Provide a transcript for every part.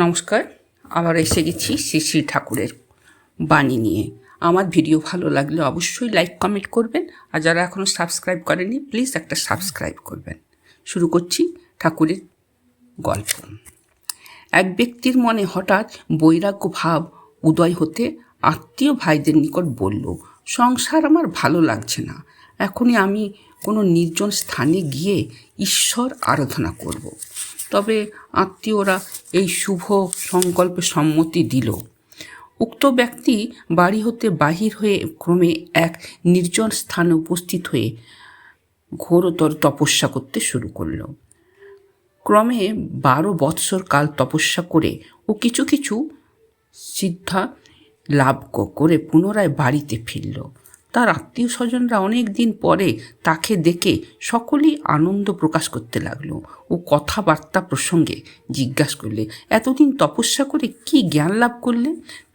নমস্কার, আবার এসে গেছি শ্রী শ্রী ঠাকুরের বাণী নিয়ে। আমার ভিডিও ভালো লাগলে অবশ্যই লাইক কমেন্ট করবেন, আর যারা এখনও সাবস্ক্রাইব করেনি প্লিজ একটা সাবস্ক্রাইব করবেন। শুরু করছি ঠাকুরের গল্প। এক ব্যক্তির মনে হঠাৎ বৈরাগ্য ভাব উদয় হতে আত্মীয় ভাইদের নিকট বলল, সংসার আমার ভালো লাগছে না, এখনই আমি কোনো নির্জন স্থানে গিয়ে ঈশ্বর আরাধনা করব। তবে আত্মীয়রা এই শুভ সংকল্পে সম্মতি দিল। উক্ত ব্যক্তি বাড়ি হতে বাহির হয়ে ক্রমে এক নির্জন স্থানে উপস্থিত হয়ে ঘোরতর তপস্যা করতে শুরু করল। ক্রমে 12 বৎসর কাল তপস্যা করে ও কিছু কিছু সিদ্ধা লাভ করে পুনরায় বাড়িতে ফিরল। তার আত্মীয় স্বজনরা অনেক দিন পরে তাকে দেখে সকলেই আনন্দ প্রকাশ করতে লাগলো ও কথাবার্তা প্রসঙ্গে জিজ্ঞাসা করলে, এতদিন তপস্যা করে কি জ্ঞান লাভ করলে?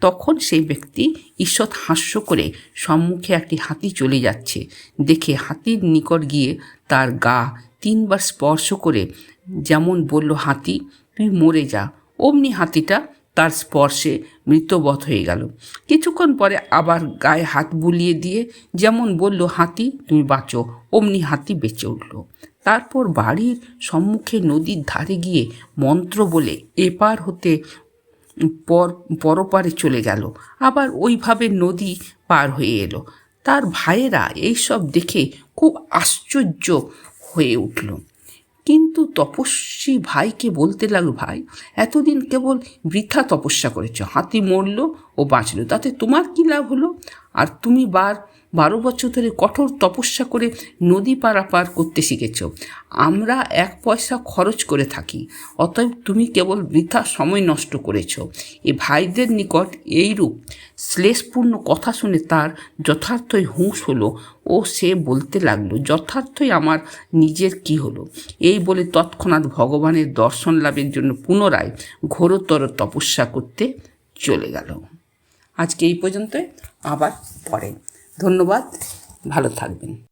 তখন সেই ব্যক্তি ঈষৎ হাস্য করে সম্মুখে একটি হাতি চলে যাচ্ছে দেখে হাতির নিকট গিয়ে তার গা 3 বার স্পর্শ করে যেমন বলল, হাতি তুই মরে যা, অমনি হাতিটা তার স্পর্শে মৃতবৎ হয়ে গেল। কিছুক্ষণ পরে আবার গায়ে হাত বুলিয়ে দিয়ে যেমন বলল, হাতি তুমি বাঁচো, অমনি হাতি বেঁচে উঠল। তারপর বাড়ির সম্মুখে নদীর ধারে গিয়ে মন্ত্র বলে এপার হতে পরপারে চলে গেল, আবার ওইভাবে নদী পার হয়ে এলো। তার ভাইয়েরা এইসব দেখে খুব আশ্চর্য হয়ে উঠল, কিন্তু তপস্বী ভাইকে বলতে লাগলো, ভাই এতদিন কেবল বৃথা তপস্যা করেছ, হাতি মরল ও বাঁচল, তাতে তোমার কী লাভ হলো? আর তুমি 12 বছর ধরে কঠোর তপস্যা করে নদী পারাপার করতে শিখেছ, আমরা 1 পয়সা খরচ করে থাকি, অতএব তুমি কেবল বৃথা সময় নষ্ট করেছ। এ ভাইদের নিকট এইরূপ শ্লেষপূর্ণ কথা শুনে তার যথার্থই হুঁশ হলো ও সে বলতে লাগলো, যথার্থই আমার নিজের কি হলো? এই বলে তৎক্ষণাৎ ভগবানের দর্শন লাভের জন্য পুনরায় ঘোরতর তপস্যা করতে চলে গেল। আজকে এই পর্যন্তই, আবার পরে। ধন্যবাদ, ভালো থাকবেন।